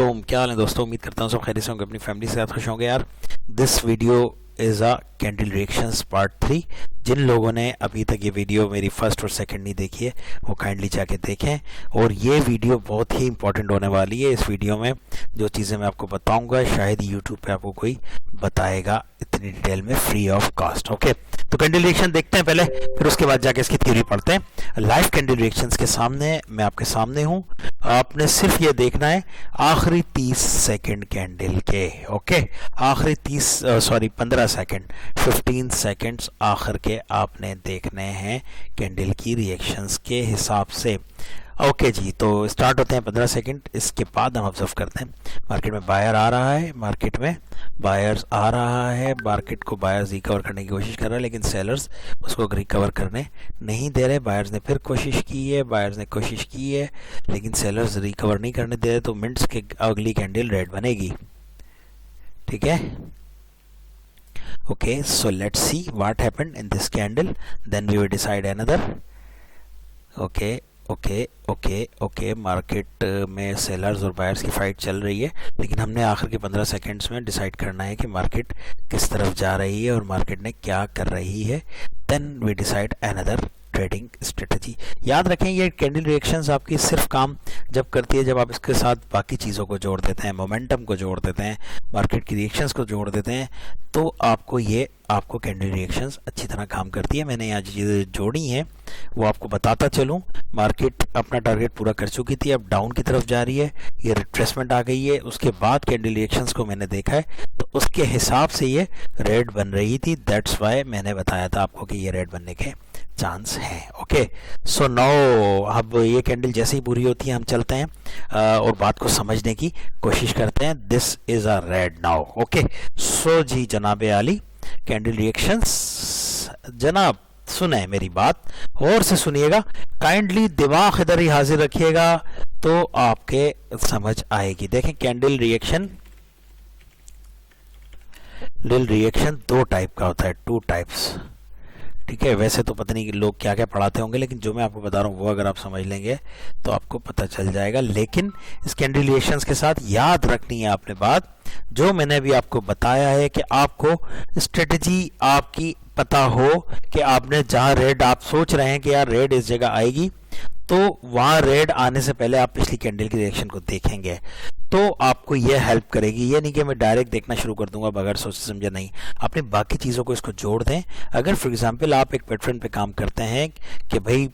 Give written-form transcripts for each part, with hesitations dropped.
वालेकुम, क्या हाल है दोस्तों। उम्मीद करता हूँ सब खैरियत से होंगे, अपनी फैमिली के साथ खुश होंगे यार। This video is a candle reactions part 3। जिन लोगों ने अभी तक ये वीडियो मेरी फर्स्ट और सेकंड नहीं देखी है वो काइंडली जाके देखें। और ये वीडियो बहुत ही इंपॉर्टेंट होने वाली है। इस वीडियो में जो चीज़ें मैं आपको बताऊंगा शायद यूट्यूब पे आपको कोई बताएगा इतनी डिटेल में फ्री ऑफ कॉस्ट। ओके, तो कैंडल रिएक्शन देखते हैं पहले, फिर उसके बाद जाके इसकी थ्योरी पढ़ते हैं। लाइव कैंडल रिएक्शंस के सामने मैं आपके सामने हूँ, आपने सिर्फ ये देखना है आखिरी 30 सेकंड कैंडल के। ओके, आखिरी 15 सेकंड, 15 सेकंड्स आखिर के आपने देखने हैं कैंडल की रिएक्शंस के हिसाब से। ओके जी, तो स्टार्ट होते हैं 15 सेकंड। इसके बाद हम ऑब्जर्व करते हैं मार्केट में बायर आ रहा है, मार्केट में बायर्स आ रहा है, मार्केट को बायर्स रिकवर करने की कोशिश कर रहा है लेकिन सेलर्स उसको रिकवर करने नहीं दे रहे। बायर्स ने फिर कोशिश की है, बायर्स ने कोशिश की है लेकिन सेलर्स रिकवर नहीं करने दे रहे, तो मिनट्स के अगली कैंडल रेड बनेगी। ठीक है, okay, so let's see what happened in this candle, then we will decide another. Okay, market में सेलर्स और बायर्स की फाइट चल रही है लेकिन हमने आखिर के 15 सेकंड्स में डिसाइड करना है कि मार्केट किस तरफ जा रही है और मार्केट ने क्या कर रही है। Then we decide another trading strategy. याद रखें ये कैंडल रिएक्शंस आपकी सिर्फ काम जब करती है जब आप इसके साथ बाकी चीज़ों को जोड़ देते हैं, मोमेंटम को जोड़ देते हैं, मार्केट की रिएक्शंस को जोड़ देते हैं, तो आपको कैंडल रिएक्शंस अच्छी तरह काम करती है। मैंने यहाँ चीज़ें जोड़ी हैं वो आपको बताता चलूँ। मार्केट अपना टारगेट पूरा कर चुकी थी, अब डाउन की तरफ जा रही है, ये रिट्रेसमेंट आ गई है। उसके बाद कैंडल रिएक्शंस को मैंने देखा है तो उसके हिसाब से ये रेड बन रही थी, दैट्स वाई मैंने बताया था आपको कि ये रेड बनने के चांस है। ओके, सो नाउ अब ये कैंडल जैसे ही पूरी होती है हम चलते हैं और बात को समझने की कोशिश करते हैं। This is a raid now. Okay, so जी जनाब आली, कैंडल रिएक्शंस जनाब सुने मेरी बात और से सुनिएगा, काइंडली दिमाग इधर ही हाजिर रखिएगा तो आपके समझ आएगी। देखें कैंडल रिएक्शन दो टाइप का होता है, 2 टाइप्स। ठीक है, वैसे तो पता नहीं लोग क्या क्या पढ़ाते होंगे लेकिन जो मैं आपको बता रहा हूँ वो अगर आप समझ लेंगे तो आपको पता चल जाएगा। लेकिन इस कैंडल रिएक्शंस के साथ याद रखनी है आपने बात जो मैंने अभी आपको बताया है कि आपको स्ट्रेटजी आपकी पता हो कि आपने जहाँ रेड आप सोच रहे हैं कि यार रेड इस जगह आएगी, तो वहाँ रेड आने से पहले आप पिछली कैंडल की रिएक्शन को देखेंगे तो आपको यह हेल्प करेगी। ये नहीं कि मैं डायरेक्ट देखना शुरू कर दूंगा बगैर सोचे समझे, नहीं, अपनी बाकी चीज़ों को इसको जोड़ दें। अगर फॉर एग्जांपल आप एक पैटर्न पे काम करते हैं कि भाई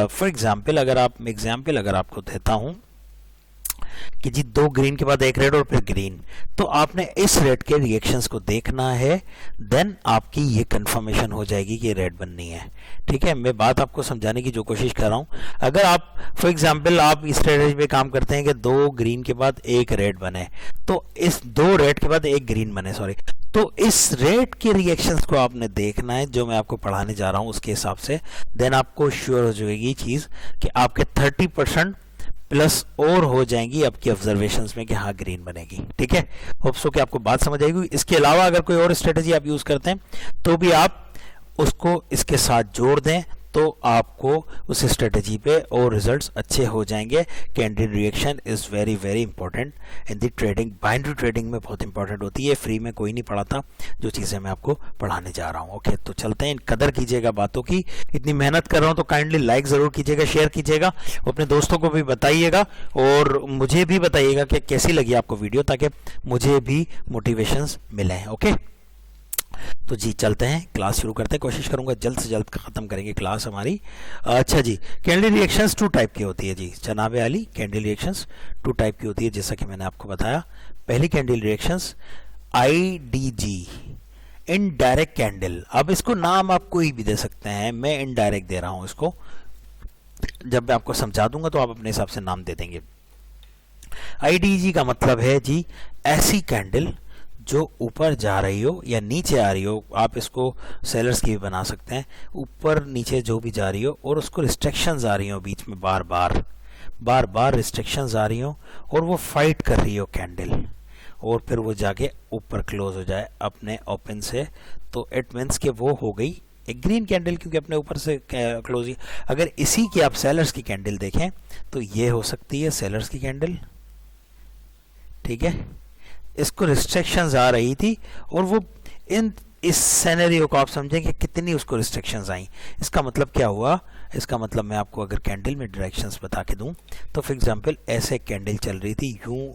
फॉर एग्जांपल अगर आपको देता हूँ कि जी 2 ग्रीन के बाद एक रेड और फिर ग्रीन, तो आपने इस रेड के रिएक्शंस को देखना है, देन आपकी ये कंफर्मेशन हो जाएगी कि रेड बननी है। ठीक है, मैं बात आपको समझाने की जो कोशिश कर रहा हूं, अगर आप फॉर एग्जांपल आप इस स्ट्रेटजी पे काम करते हैं कि 2 ग्रीन के बाद एक रेड बने, तो इस 2 रेड के बाद एक ग्रीन बने, तो इस रेड के रिएक्शंस को आपने देखना है जो मैं आपको पढ़ाने जा रहा हूं उसके हिसाब से। देन आपको श्योर हो जाएगी चीज़ कि आपके 30% प्लस और हो जाएंगी आपकी ऑब्जर्वेशंस में कि हाँ ग्रीन बनेगी। ठीक है, होप सो कि आपको बात समझ आएगी। इसके अलावा अगर कोई और स्ट्रेटजी आप यूज करते हैं तो भी आप उसको इसके साथ जोड़ दें तो आपको उस स्ट्रेटजी पे और रिजल्ट्स अच्छे हो जाएंगे। Candle reaction is very very important in the trading, binary trading में बहुत इंपॉर्टेंट होती है। फ्री में कोई नहीं पढ़ाता जो चीज़ें मैं आपको पढ़ाने जा रहा हूँ। ओके, तो चलते हैं, कदर कीजिएगा बातों की, इतनी मेहनत कर रहा हूँ तो काइंडली लाइक ज़रूर कीजिएगा, शेयर कीजिएगा, अपने दोस्तों को भी बताइएगा और मुझे भी बताइएगा कि कैसी लगी आपको वीडियो ताकि मुझे भी मोटिवेशंस मिले। ओके, तो जी चलते हैं, क्लास शुरू करते हैं। कोशिश करूंगा जल्द से जल्द ख़त्म करेंगे क्लास हमारी। अच्छा जी, कैंडल रिएक्शंस 2 टाइप की होती है जी जनाब आली, कैंडल रिएक्शंस 2 टाइप की होती है जैसा कि मैंने आपको बताया। पहली candle reactions IDG, indirect candle. अब इसको नाम आप कोई भी दे सकते हैं, मैं इनडायरेक्ट दे रहा हूं इसको, जब मैं आपको समझा दूंगा तो आप अपने हिसाब से नाम दे देंगे। IDG का मतलब है जी ऐसी कैंडल जो ऊपर जा रही हो या नीचे आ रही हो, आप इसको सेलर्स की भी बना सकते हैं, ऊपर नीचे जो भी जा रही हो और उसको रिस्ट्रिक्शंस आ रही हो बीच में, बार बार रिस्ट्रिक्शंस आ रही हो और वो फाइट कर रही हो कैंडल और फिर वो जाके ऊपर क्लोज हो जाए अपने ओपन से, तो इट मीन्स कि वो हो गई एक ग्रीन कैंडल क्योंकि अपने ऊपर से क्लोज ही। अगर इसी की आप सेलर्स की कैंडल देखें तो ये हो सकती है सेलर्स की कैंडल, ठीक है, इसको रिस्ट्रिक्शंस आ रही थी और वो इस सिनेरियो को आप समझें कि कितनी उसको रिस्ट्रिक्शंस आई। इसका मतलब क्या हुआ, इसका मतलब मैं आपको अगर कैंडल में डायरेक्शंस बता के दूं तो फॉर एग्जांपल ऐसे कैंडल चल रही थी, यूं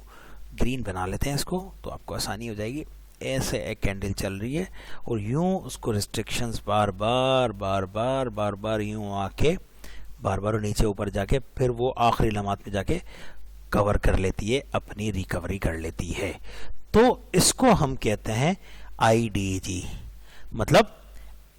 ग्रीन बना लेते हैं इसको तो आपको आसानी हो जाएगी। ऐसे एक कैंडल चल रही है और यूं उसको रिस्ट्रिक्शंस बार बार यूं आके बार बार नीचे ऊपर जाके फिर वो आखिरी लम्हात में जाके कवर कर लेती है, अपनी रिकवरी कर लेती है। तो इसको हम कहते हैं आईडीजी, मतलब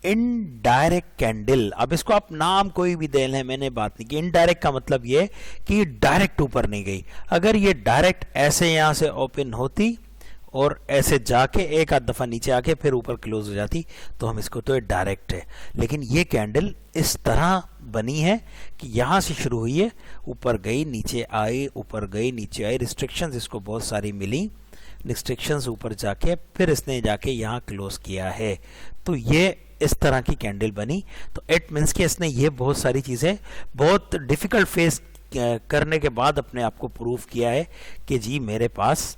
इनडायरेक्ट कैंडल। अब इसको आप नाम कोई भी दे लें, मैंने बात नहीं की। इनडायरेक्ट का मतलब ये कि डायरेक्ट ऊपर नहीं गई। अगर ये डायरेक्ट ऐसे यहां से ओपन होती और ऐसे जाके एक आध दफा नीचे आके फिर ऊपर क्लोज हो जाती तो हम इसको, तो ये डायरेक्ट है। लेकिन ये कैंडल इस तरह बनी है कि यहां से शुरू हुई है, ऊपर गई नीचे आई, ऊपर गई नीचे आई, रिस्ट्रिक्शंस इसको बहुत सारी मिली, रिस्ट्रिक्शंस ऊपर जाके फिर इसने जाके यहाँ क्लोज किया है। तो ये इस तरह की कैंडल बनी। तो इट मीन्स कि इसने ये बहुत सारी चीज़ें बहुत डिफ़िकल्ट फेस करने के बाद अपने आप को प्रूव किया है कि जी मेरे पास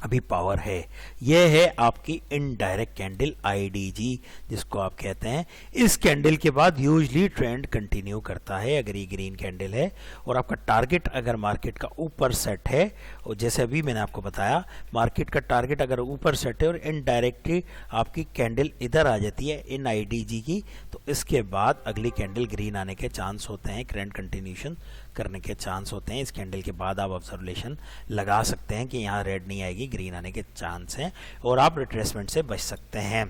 अभी पावर है। यह है आपकी इनडायरेक्ट कैंडल आईडीजी जिसको आप कहते हैं। इस कैंडल के बाद यूजली ट्रेंड कंटिन्यू करता है अगर ये ग्रीन कैंडल है और आपका टारगेट अगर मार्केट का ऊपर सेट है, और जैसे अभी मैंने आपको बताया मार्केट का टारगेट अगर ऊपर सेट है और इनडायरेक्टली आपकी कैंडल इधर आ जाती है इन आईडीजी की, तो इसके बाद अगली कैंडल ग्रीन आने के चांस होते हैं, ट्रेंड कंटिन्यूशन करने के चांस होते हैं। इस कैंडल के बाद आप ऑब्जर्वेशन लगा सकते हैं कि यहाँ रेड नहीं आएगी, ग्रीन आने के चांस हैं और आप रिट्रेसमेंट से बच सकते हैं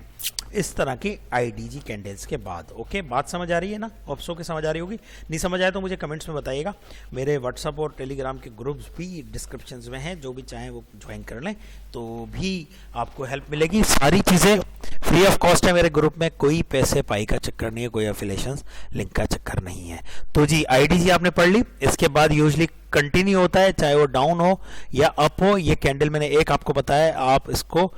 इस तरह की आईडीजी कैंडल्स के बाद। ओके, बात समझ आ रही है ना? ऑप्सो की समझ आ रही होगी। नहीं समझ आए तो मुझे कमेंट्स में बताइएगा। मेरे व्हाट्सअप और टेलीग्राम के ग्रुप्स भी डिस्क्रिप्शन में हैं, जो भी चाहें वो ज्वाइन कर लें तो भी आपको हेल्प मिलेगी। सारी चीज़ें फ्री ऑफ कॉस्ट है मेरे ग्रुप में, कोई पैसे पाई का चक्कर नहीं है, कोई एफिलिएशन लिंक का चक्कर नहीं है। तो जी आईडीजी आपने पढ़ ली। इसके बाद यूजली कंटिन्यू होता है, चाहे वो डाउन हो या अप हो। ये कैंडल मैंने एक आपको बताया, आप इसको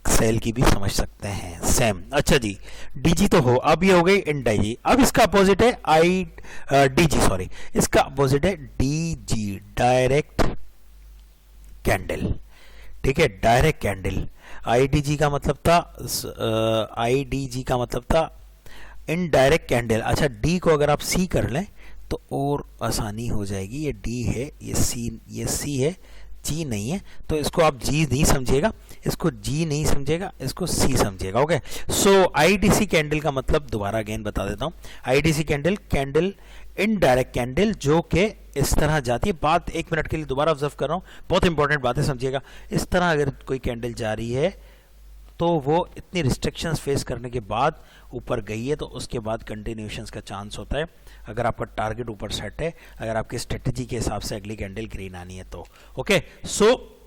सेल की भी समझ सकते हैं सेम। अच्छा जी, डीजी तो हो, अब ये हो गई इनडाईजी। अब इसका अपोजिट है डीजी, सॉरी, इसका अपोजिट है डीजी, डायरेक्ट कैंडल। ठीक है, डायरेक्ट कैंडल। आईडीजी का मतलब था आईडीजी का मतलब था इनडायरेक्ट कैंडल। अच्छा, डी को अगर आप सी कर लें तो और आसानी हो जाएगी। ये डी है, ये सी है, जी नहीं है, तो इसको आप जी नहीं समझिएगा, इसको जी नहीं समझिएगा, इसको सी समझिएगा। ओके, सो आईडीसी कैंडल का मतलब दोबारा अगेन बता देता हूँ। IDC candle, candle indirect candle जो कि इस तरह जाती है। बात एक मिनट के लिए दोबारा ऑब्जर्व कर रहा हूँ, बहुत इंपॉर्टेंट बातें समझिएगा। इस तरह अगर कोई कैंडल जा रही है तो वो इतनी रिस्ट्रिक्शंस फेस करने के बाद ऊपर गई है तो उसके बाद कंटिन्यूशंस का चांस होता है अगर आपका टारगेट ऊपर सेट है, अगर आपकी स्ट्रेटजी के हिसाब से अगली कैंडल ग्रीन आनी है तो। ओके, सो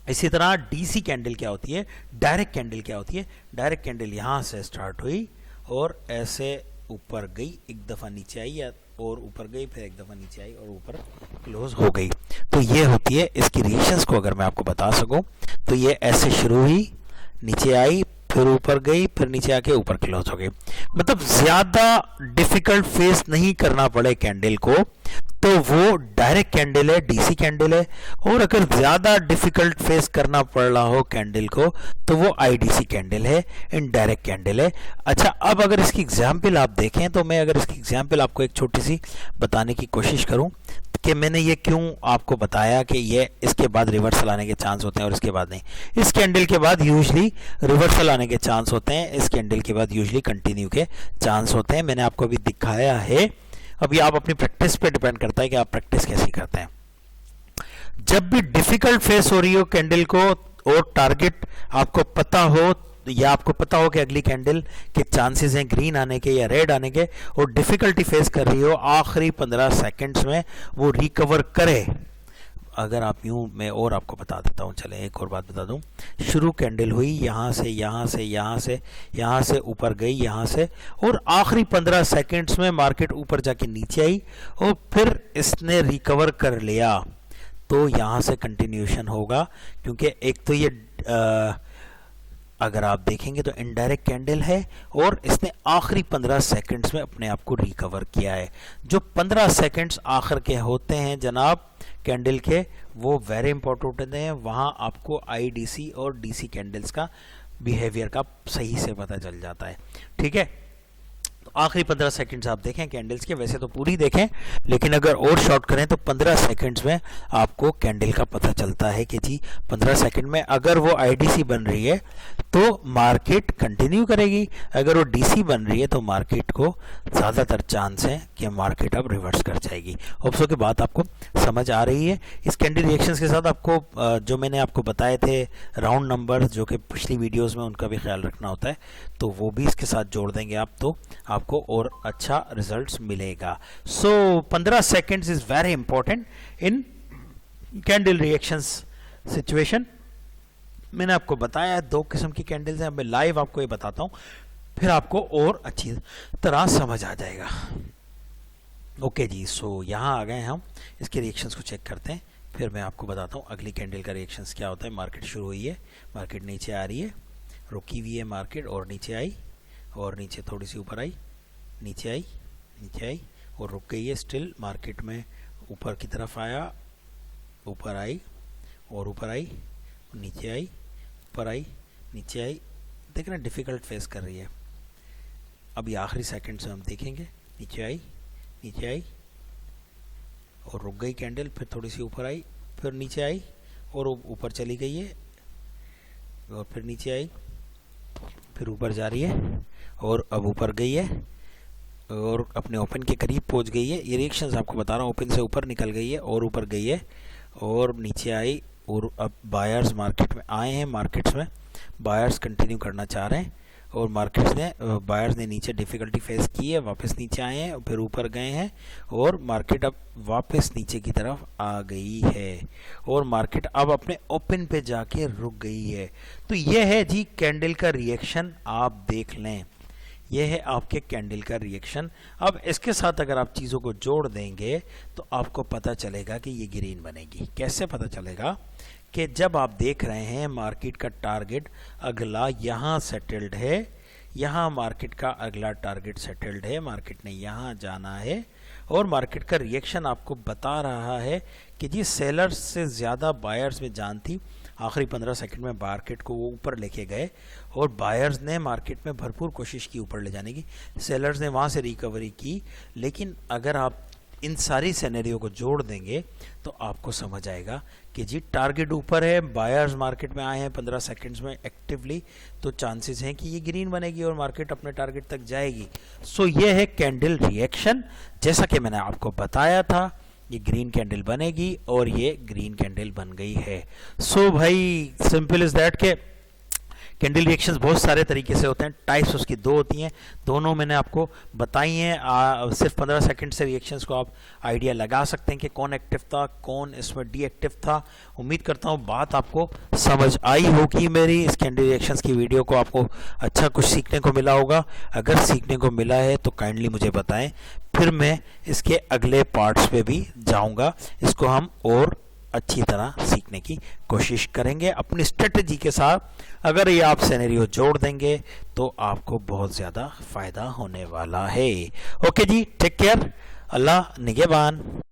इसी तरह डीसी कैंडल क्या होती है, डायरेक्ट कैंडल क्या होती है। डायरेक्ट कैंडल यहाँ से स्टार्ट हुई और ऐसे ऊपर गई, एक दफ़ा नीचे आई या और ऊपर गई, फिर एक दफ़ा नीचे आई और ऊपर क्लोज हो गई। तो ये होती है इसकी रिएक्शंस को अगर मैं आपको बता सकूं तो ये ऐसे शुरू हुई, नीचे आई, फिर ऊपर गई, फिर नीचे आके ऊपर क्लोज हो गई। मतलब ज्यादा डिफिकल्ट फेस नहीं करना पड़े कैंडल को तो वो डायरेक्ट कैंडल है, डीसी कैंडल है। और अगर ज्यादा डिफिकल्ट फेस करना पड़ रहा हो कैंडल को तो वो आईडीसी कैंडल है, इनडायरेक्ट कैंडल है। अच्छा, अब अगर इसकी एग्जांपल आप देखें तो मैं अगर इसकी एग्जांपल आपको एक छोटी सी बताने की कोशिश करूं कि मैंने ये क्यों आपको बताया कि ये इसके बाद रिवर्सल आने के चांस होते हैं और इसके बाद नहीं। इस कैंडल के बाद यूजली रिवर्सल आने के चांस होते हैं, इस कैंडल के बाद यूजली कंटिन्यू के चांस होते हैं। मैंने आपको अभी दिखाया है। अभी आप अपनी प्रैक्टिस पे डिपेंड करता है कि आप प्रैक्टिस कैसे करते हैं। जब भी डिफिकल्ट फेस हो रही हो कैंडल को और टारगेट आपको पता हो या आपको पता हो कि अगली कैंडल के चांसेस हैं ग्रीन आने के या रेड आने के और डिफिकल्टी फेस कर रही हो, आखिरी 15 सेकंड्स में वो रिकवर करे। अगर आप यूं, मैं और आपको बता देता हूं, चलें एक और बात बता दूं। शुरू कैंडल हुई यहाँ से यहाँ से यहाँ से यहाँ से ऊपर गई यहाँ से और आखिरी 15 सेकंड्स में मार्केट ऊपर जाके नीचे आई और फिर इसने रिकवर कर लिया तो यहाँ से कंटिन्यूशन होगा। क्योंकि एक तो ये अगर आप देखेंगे तो इनडायरेक्ट कैंडल है और इसने आखिरी 15 सेकंड्स में अपने आप को रिकवर किया है। जो 15 सेकंड्स आखिर के होते हैं जनाब कैंडल के, वो वेरी इंपॉर्टेंट होते हैं। वहां आपको आईडीसी और डीसी कैंडल्स का बिहेवियर का सही से पता चल जाता है। ठीक है, तो आखिरी 15 सेकंड्स आप देखें कैंडल्स के, वैसे तो पूरी देखें लेकिन अगर और शॉर्ट करें तो 15 सेकंड्स में आपको कैंडल का पता चलता है कि जी 15 सेकंड में अगर वो आईडीसी बन रही है तो मार्केट कंटिन्यू करेगी, अगर वो डीसी बन रही है तो मार्केट को ज़्यादातर चांस है कि मार्केट अब रिवर्स कर जाएगी। होप सो की बात आपको समझ आ रही है। इस कैंडल रिएक्शंस के साथ आपको जो मैंने आपको बताए थे राउंड नंबर जो कि पिछली वीडियोस में, उनका भी ख्याल रखना होता है, तो वो भी इसके साथ जोड़ देंगे आप तो आपको और अच्छा रिजल्ट्स मिलेगा। सो 15 seconds is very important in candle reactions situation. मैंने आपको बताया 2 किस्म की कैंडल्स हैं, मैं लाइव आपको ये बताता हूं, फिर आपको और अच्छी तरह समझ आ जाएगा। ओके जी, सो यहाँ आ गए हम, इसके रिएक्शंस को चेक करते हैं, फिर मैं आपको बताता हूँ अगली कैंडल का रिएक्शंस क्या होता है। मार्केट शुरू हुई है, मार्केट नीचे आ रही है, रुकी हुई है मार्केट और नीचे आई और नीचे थोड़ी सी ऊपर आई, नीचे आई, नीचे आई और रुक गई है। स्टिल मार्केट में ऊपर की तरफ आया, ऊपर आई और ऊपर आई, नीचे आई, ऊपर आई, नीचे आई। देख रहे हैं डिफ़िकल्ट फेस कर रही है। अभी आखिरी सेकंड से हम देखेंगे, नीचे आई, नीचे आई और रुक गई कैंडल, फिर थोड़ी सी ऊपर आई, फिर नीचे आई और ऊपर चली गई है और फिर नीचे आई, फिर ऊपर जा रही है और अब ऊपर गई है और अपने ओपन के करीब पहुंच गई है। ये रिएक्शंस आपको बता रहा हूँ, ओपन से ऊपर निकल गई है और ऊपर गई है और नीचे आई और अब बायर्स मार्केट में आए हैं। मार्केट्स में बायर्स कंटिन्यू करना चाह रहे हैं और बायर्स ने नीचे डिफ़िकल्टी फेस की है, वापस नीचे आए हैं, फिर ऊपर गए हैं और मार्केट अब वापस नीचे की तरफ आ गई है और मार्केट अब अपने ओपन पे जाके रुक गई है। तो ये है जी कैंडल का रिएक्शन, आप देख लें, ये है आपके कैंडल का रिएक्शन। अब इसके साथ अगर आप चीज़ों को जोड़ देंगे तो आपको पता चलेगा कि ये ग्रीन बनेगी। कैसे पता चलेगा? कि जब आप देख रहे हैं मार्केट का टारगेट अगला यहाँ सेटल्ड है, यहाँ मार्केट का अगला टारगेट सेटल्ड है, मार्केट ने यहाँ जाना है और मार्केट का रिएक्शन आपको बता रहा है कि जी सेलर्स से ज़्यादा बायर्स में जान थी। आखिरी 15 सेकंड में मार्केट को वो ऊपर लेके गए और बायर्स ने मार्केट में भरपूर कोशिश की ऊपर ले जाने की, सेलर्स ने वहाँ से रिकवरी की। लेकिन अगर आप इन सारी सिनेरियो को जोड़ देंगे तो आपको समझ आएगा कि जी टारगेट ऊपर है, बायर्स मार्केट में आए हैं 15 सेकंड्स में एक्टिवली, तो चांसेस हैं कि ये ग्रीन बनेगी और मार्केट अपने टारगेट तक जाएगी। सो ये है कैंडल रिएक्शन। जैसा कि मैंने आपको बताया था ये ग्रीन कैंडल बनेगी और ये ग्रीन कैंडल बन गई है। सो भाई सिंपल इज दैट के कैंडल रिएक्शंस बहुत सारे तरीके से होते हैं, टाइप्स उसकी 2 होती हैं, दोनों मैंने आपको बताई हैं। सिर्फ 15 सेकंड से रिएक्शंस को आप आइडिया लगा सकते हैं कि कौन एक्टिव था, कौन इसमें डीएक्टिव था। उम्मीद करता हूँ बात आपको समझ आई होगी मेरी। इस कैंडल रिएक्शंस की वीडियो को आपको अच्छा कुछ सीखने को मिला होगा। अगर सीखने को मिला है तो काइंडली मुझे बताएं, फिर मैं इसके अगले पार्ट्स पे भी जाऊँगा। इसको हम और अच्छी तरह सीखने की कोशिश करेंगे अपनी स्ट्रेटजी के साथ। अगर ये आप सिनेरियो जोड़ देंगे तो आपको बहुत ज़्यादा फ़ायदा होने वाला है। ओके जी, टेक केयर, अल्लाह निगहबान।